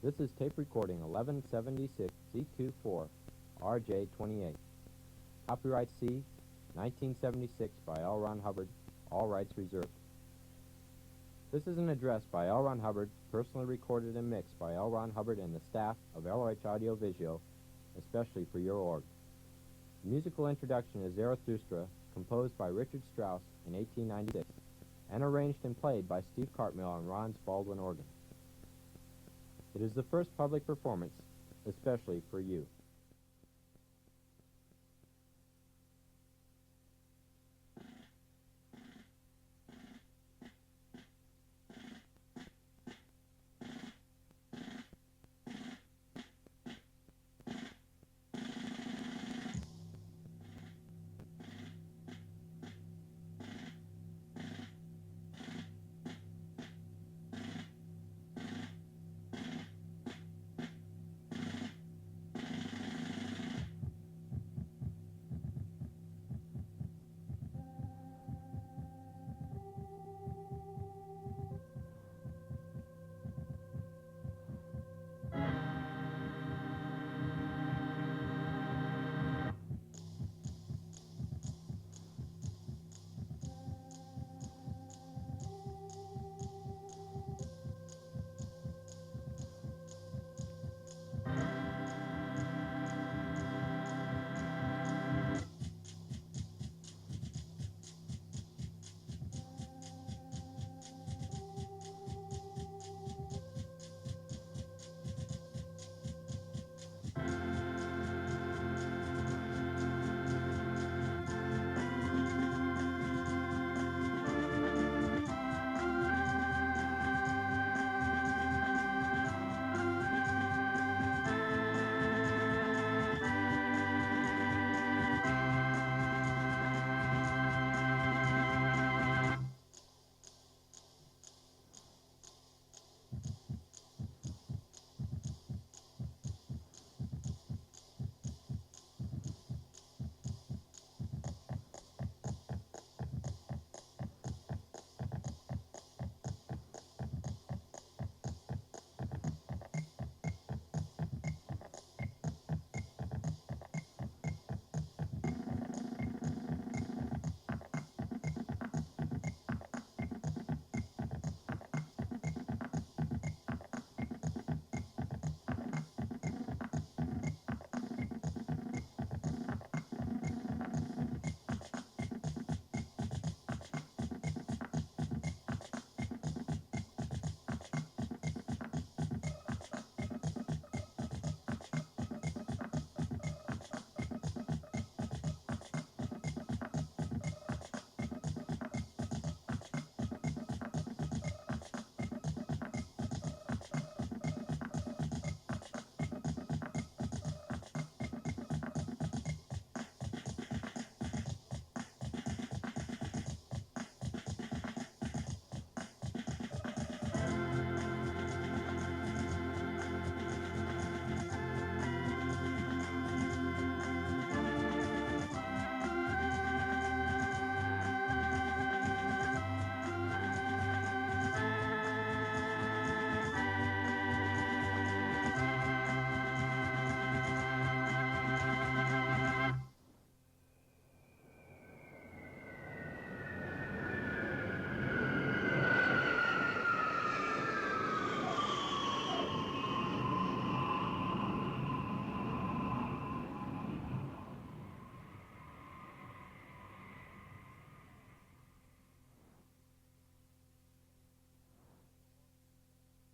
This is tape recording 1176 C24 RJ28. Copyright C, 1976 by L. Ron Hubbard, all rights reserved. This is an address by L. Ron Hubbard, personally recorded and mixed by L. Ron Hubbard and the staff of LOH Audio Visual, especially for your org. The musical introduction is Zarathustra, composed by Richard Strauss in 1896, and arranged and played by Steve Cartmill on Ron's Baldwin organ. It is the first public performance, especially for you.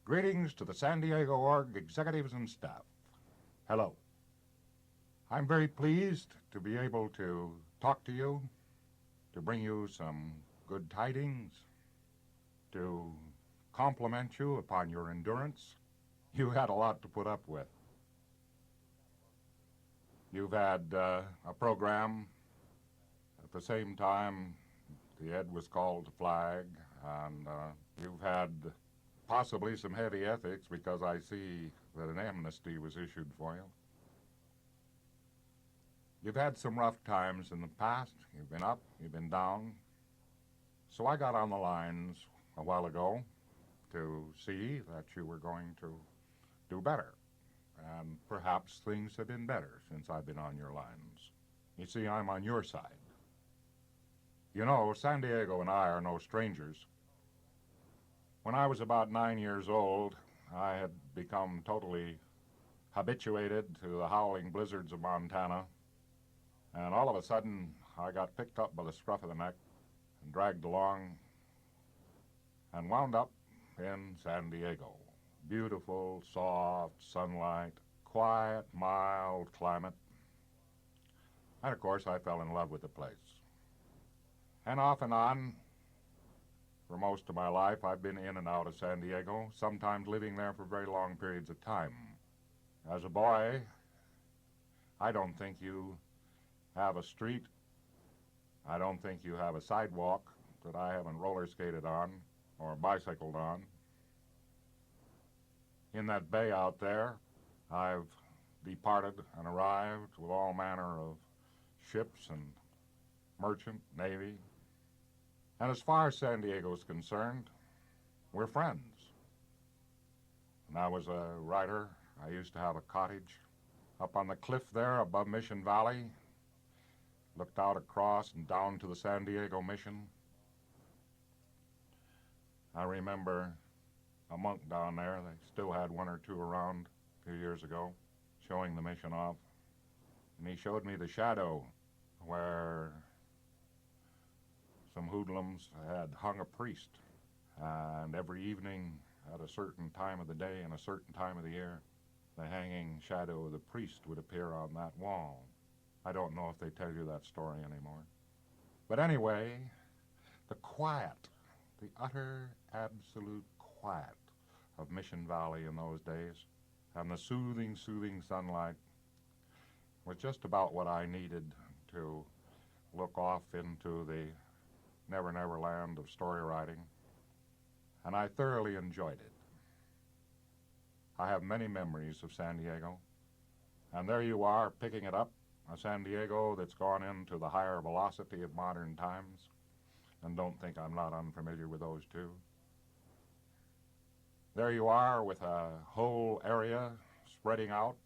Greetings to the San Diego Org executives and staff. Hello. I'm very pleased to be able to talk to you, to bring you some good tidings, to compliment you upon your endurance. You had a lot to put up with. You've had a program. At the same time, the Ed was called to flag, and you've had possibly some heavy ethics because I see that an amnesty was issued for you. You've had some rough times in the past. You've been up, you've been down. So I got on the lines a while ago to see that you were going to do better. And perhaps things have been better since I've been on your lines. You see, I'm on your side. You know, San Diego and I are no strangers. When I was about 9 years old, I had become totally habituated to the howling blizzards of Montana, and all of a sudden I got picked up by the scruff of the neck and dragged along and wound up in San Diego. Beautiful, soft sunlight, quiet, mild climate. And of course I fell in love with the place. And off and on, for most of my life, I've been in and out of San Diego, sometimes living there for very long periods of time. As a boy, I don't think you have a street, I don't think you have a sidewalk that I haven't roller skated on or bicycled on. In that bay out there, I've departed and arrived with all manner of ships and merchant, navy. And as far as San Diego is concerned, we're friends. When I was a writer, I used to have a cottage up on the cliff there above Mission Valley, looked out across and down to the San Diego Mission. I remember a monk down there, they still had one or two around a few years ago, showing the mission off. And he showed me the shadow where some hoodlums had hung a priest. And every evening at a certain time of the day and a certain time of the year, the hanging shadow of the priest would appear on that wall. I don't know if they tell you that story anymore. But anyway, the quiet, the utter, absolute quiet of Mission Valley in those days, and the soothing, soothing sunlight was just about what I needed to look off into the never, never land of story writing, and I thoroughly enjoyed it. I have many memories of San Diego, and there you are picking it up, a San Diego that's gone into the higher velocity of modern times, and don't think I'm not unfamiliar with those too. There you are with a whole area spreading out,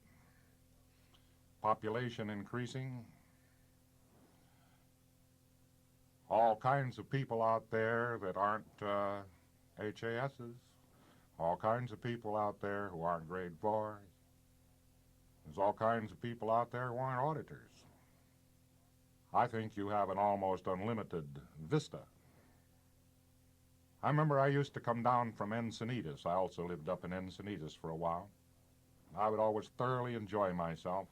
population increasing, all kinds of people out there that aren't HASs, all kinds of people out there who aren't grade 4. There's all kinds of people out there who aren't auditors. I think you have an almost unlimited vista. I remember I used to come down from Encinitas. I also lived up in Encinitas for a while. I would always thoroughly enjoy myself,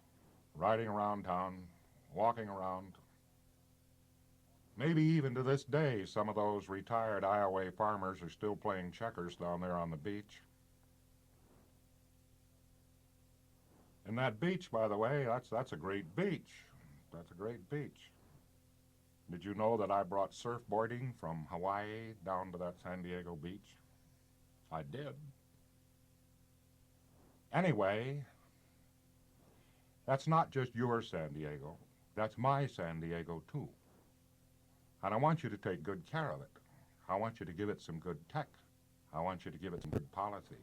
riding around town, walking around. Maybe even to this day, some of those retired Iowa farmers are still playing checkers down there on the beach. And that beach, by the way, that's a great beach. That's a great beach. Did you know that I brought surfboarding from Hawaii down to that San Diego beach? I did. Anyway, that's not just your San Diego. That's my San Diego, too. And I want you to take good care of it. I want you to give it some good tech. I want you to give it some good policy.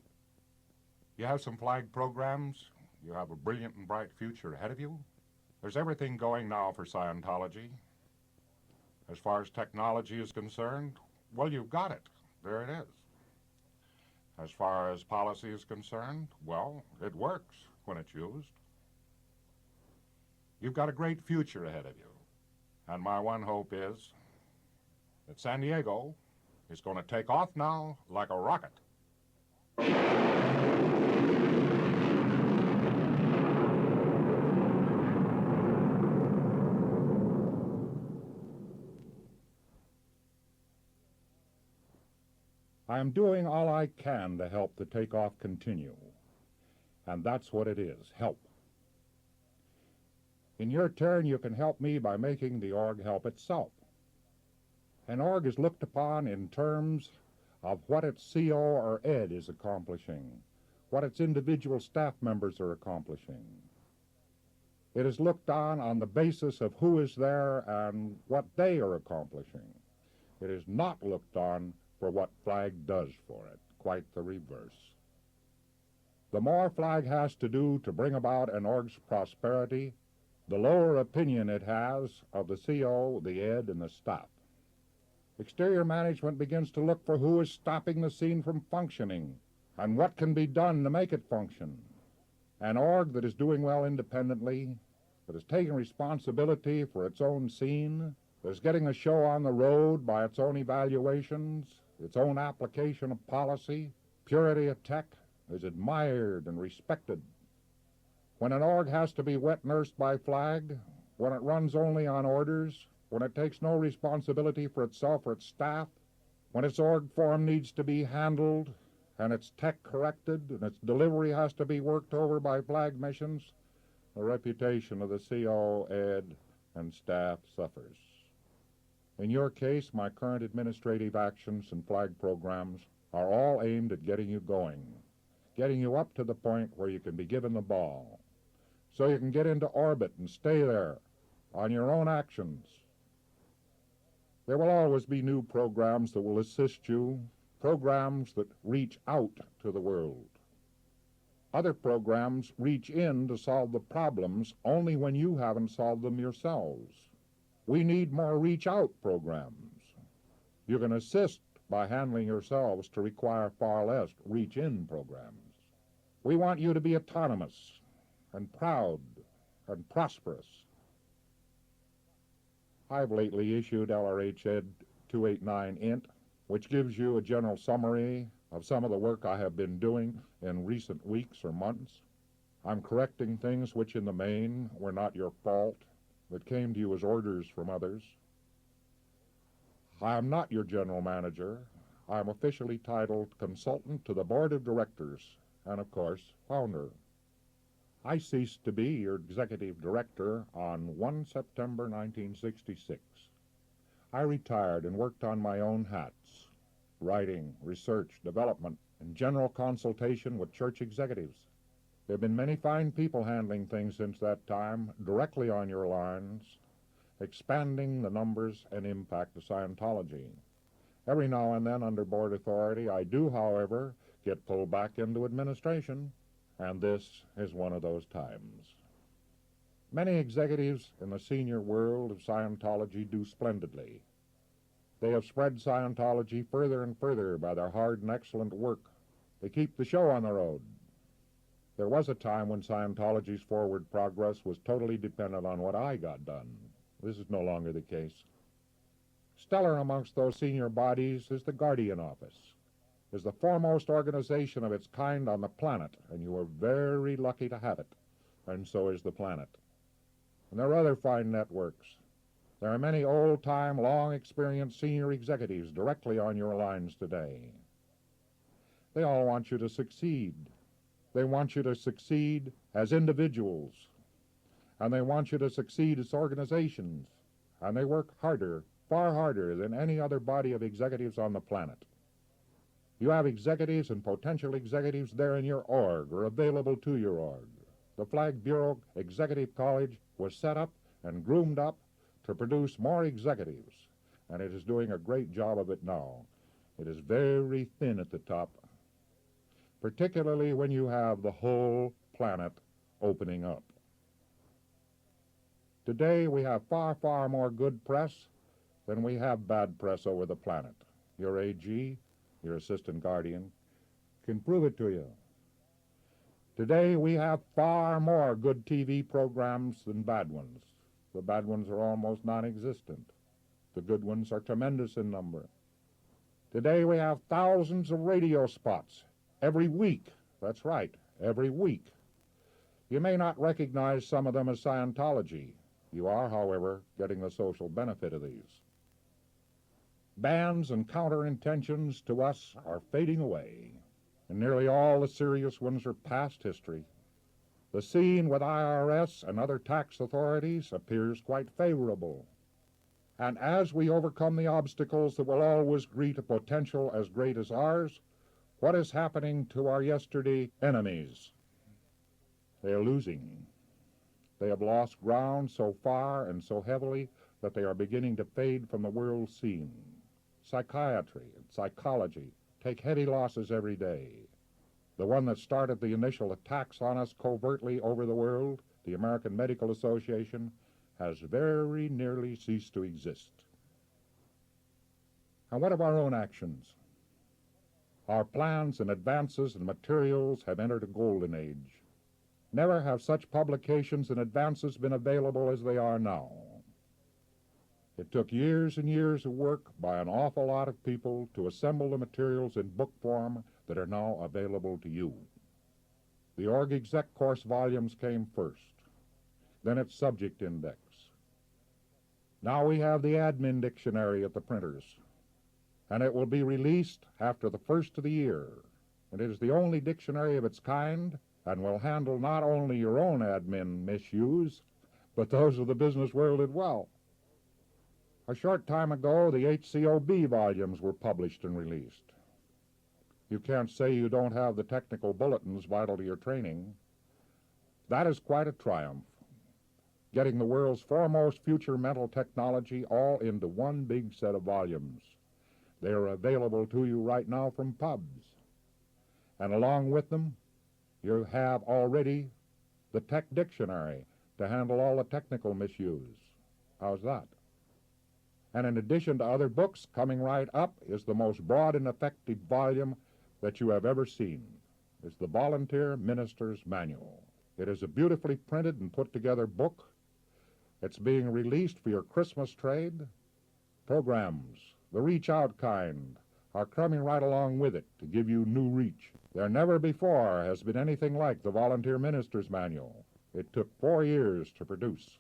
You have some flag programs. You have a brilliant and bright future ahead of you. There's everything going now for Scientology. As far as technology is concerned, well, you've got it. There it is. As far as policy is concerned, well, it works when it's used. You've got a great future ahead of you. And my one hope is that San Diego is going to take off now like a rocket. I am doing all I can to help the takeoff continue. And that's what it is, help. In your turn, you can help me by making the org help itself. An org is looked upon in terms of what its CO or ed is accomplishing, what its individual staff members are accomplishing. It is looked on the basis of who is there and what they are accomplishing. It is not looked on for what flag does for it, quite the reverse. The more Flag has to do to bring about an org's prosperity, the lower opinion it has of the CO, the ed, and the staff. Exterior management begins to look for who is stopping the scene from functioning and what can be done to make it function. An org that is doing well independently, that is taking responsibility for its own scene, that is getting the show on the road by its own evaluations, its own application of policy, purity of tech, is admired and respected. When an org has to be wet nursed by Flag, when it runs only on orders, when it takes no responsibility for itself or its staff, when its org form needs to be handled and its tech corrected and its delivery has to be worked over by Flag missions, the reputation of the CO, ed, and staff suffers. In your case, my current administrative actions and Flag programs are all aimed at getting you going, getting you up to the point where you can be given the ball, so you can get into orbit and stay there on your own actions. There will always be new programs that will assist you, programs that reach out to the world. Other programs reach in to solve the problems only when you haven't solved them yourselves. We need more reach-out programs. You can assist by handling yourselves to require far less reach-in programs. We want you to be autonomous and proud and prosperous. I've lately issued LRH Ed 289 Int, which gives you a general summary of some of the work I have been doing in recent weeks or months. I'm correcting things which in the main were not your fault, that came to you as orders from others. I am not your general manager. I am officially titled Consultant to the Board of Directors and, of course, Founder. I ceased to be your executive director on 1 September 1966. I retired and worked on my own hats, writing, research, development, and general consultation with church executives. There have been many fine people handling things since that time, directly on your lines, expanding the numbers and impact of Scientology. Every now and then, under board authority, I do, however, get pulled back into administration, and this is one of those times. Many executives in the senior world of Scientology do splendidly. They have spread Scientology further and further by their hard and excellent work. They keep the show on the road. There was a time when Scientology's forward progress was totally dependent on what I got done. This is no longer the case. Stellar amongst those senior bodies is the Guardian Office, is the foremost organization of its kind on the planet, and you are very lucky to have it, and so is the planet. And there are other fine networks. There are many old-time, long-experienced senior executives directly on your lines today. They all want you to succeed. They want you to succeed as individuals, and they want you to succeed as organizations, and they work harder, far harder than any other body of executives on the planet. You have executives and potential executives there in your org or available to your org. The Flag Bureau Executive College was set up and groomed up to produce more executives, and it is doing a great job of it now. It is very thin at the top, particularly when you have the whole planet opening up. Today we have far, far more good press than we have bad press over the planet. Your AG, your assistant guardian, can prove it to you. Today we have far more good TV programs than bad ones. The bad ones are almost non-existent. The good ones are tremendous in number. Today we have thousands of radio spots every week. That's right, every week. You may not recognize some of them as Scientology. You are, however, getting the social benefit of these. Bans and counter-intentions to us are fading away, and nearly all the serious ones are past history. The scene with IRS and other tax authorities appears quite favorable. And as we overcome the obstacles that will always greet a potential as great as ours, what is happening to our yesterday enemies? They are losing. They have lost ground so far and so heavily that they are beginning to fade from the world scene. Psychiatry and psychology take heavy losses every day. the one that started the initial attacks on us covertly over the world, the American Medical Association, has very nearly ceased to exist. And what of our own actions? Our plans and advances and materials have entered a golden age. Never have such publications and advances been available as they are now. It took years and years of work by an awful lot of people to assemble the materials in book form that are now available to you. The Org Exec course volumes came first, then its subject index. Now we have the admin dictionary at the printers, and it will be released after the first of the year. And it is the only dictionary of its kind and will handle not only your own admin misuse, but those of the business world as well. A short time ago, the HCOB volumes were published and released. You can't say you don't have the technical bulletins vital to your training. That is quite a triumph, getting the world's foremost future mental technology all into one big set of volumes. They are available to you right now from pubs. And along with them, you have already the Tech Dictionary to handle all the technical misuse. How's that? And in addition to other books, coming right up is the most broad and effective volume that you have ever seen. It's the Volunteer Minister's Manual. It is a beautifully printed and put together book. It's being released for your Christmas trade. Programs, the reach out kind, are coming right along with it to give you new reach. There never before has been anything like the Volunteer Minister's Manual. It took 4 years to produce.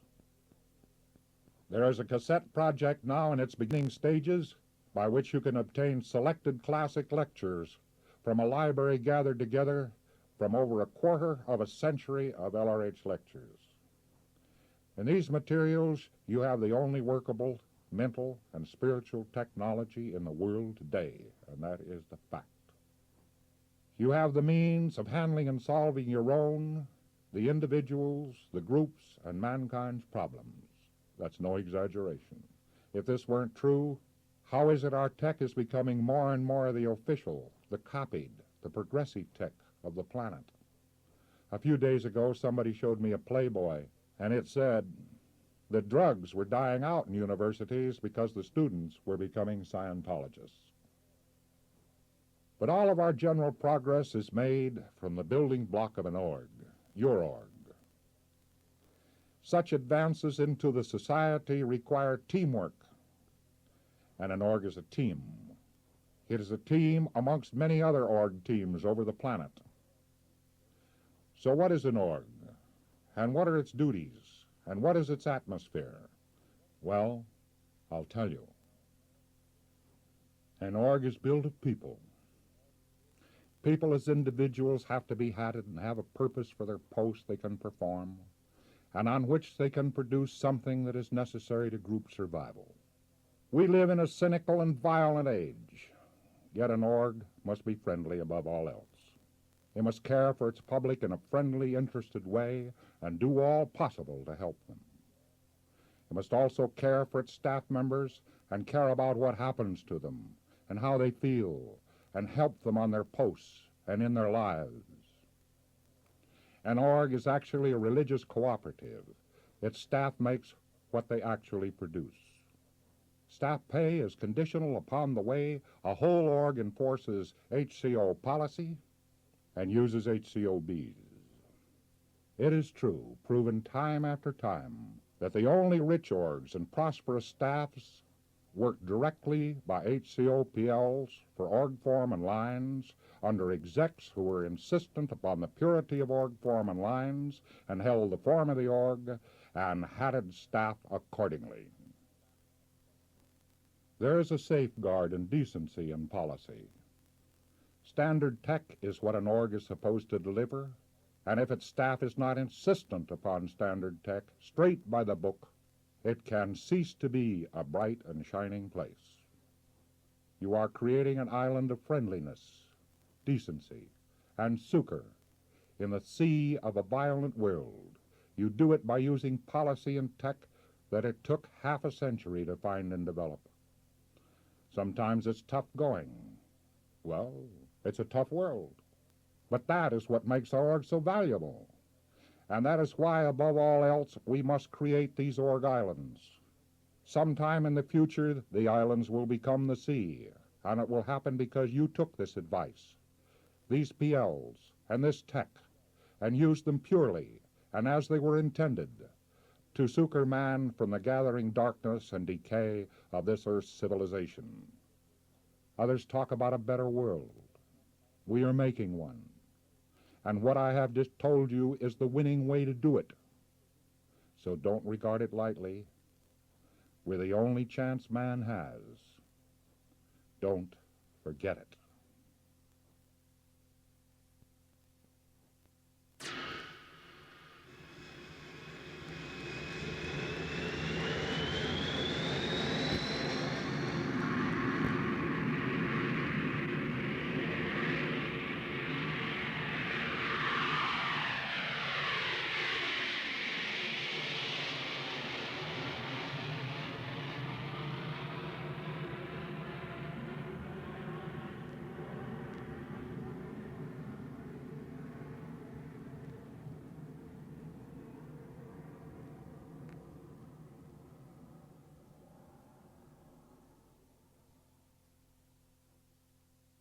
There is a cassette project now in its beginning stages by which you can obtain selected classic lectures from a library gathered together from over a quarter of a century of LRH lectures. In these materials, you have the only workable mental and spiritual technology in the world today, and that is the fact. You have the means of handling and solving your own, the individuals, the groups, and mankind's problems. That's no exaggeration. If this weren't true, how is it our tech is becoming more and more the official, the copied, the progressive tech of the planet? A few days ago, somebody showed me a Playboy, and it said that drugs were dying out in universities because the students were becoming Scientologists. But all of our general progress is made from the building block of an org, your org. Such advances into the society require teamwork, and an org is a team. It is a team amongst many other org teams over the planet. So what is an org? And what are its duties? And what is its atmosphere? Well, I'll tell you. An org is built of people. People as individuals have to be hatted and have a purpose for their post they can perform, and on which they can produce something that is necessary to group survival. We live in a cynical and violent age, yet an org must be friendly above all else. It must care for its public in a friendly, interested way and do all possible to help them. It must also care for its staff members and care about what happens to them and how they feel and help them on their posts and in their lives. An org is actually a religious cooperative. Its staff makes what they actually produce. Staff pay is conditional upon the way a whole org enforces HCO policy and uses HCOBs. It is true, proven time after time, that the only rich orgs and prosperous staffs work directly by HCOPLs for org form and lines under execs who were insistent upon the purity of org form and lines and held the form of the org and hatted staff accordingly. There is a safeguard in decency in policy. Standard tech is what an org is supposed to deliver, and if its staff is not insistent upon standard tech, straight by the book, it can cease to be a bright and shining place. You are creating an island of friendliness, decency, and succor in the sea of a violent world. You do it by using policy and tech that it took half a century to find and develop. Sometimes it's tough going. Well, it's a tough world. But that is what makes our org so valuable. And that is why, above all else, we must create these org islands. Sometime in the future, the islands will become the sea, and it will happen because you took this advice, these PLs, and this tech, and used them purely and as they were intended, to succor man from the gathering darkness and decay of this Earth's civilization. Others talk about a better world. We are making one. And what I have just told you is the winning way to do it. So don't regard it lightly. We're the only chance man has. Don't forget it.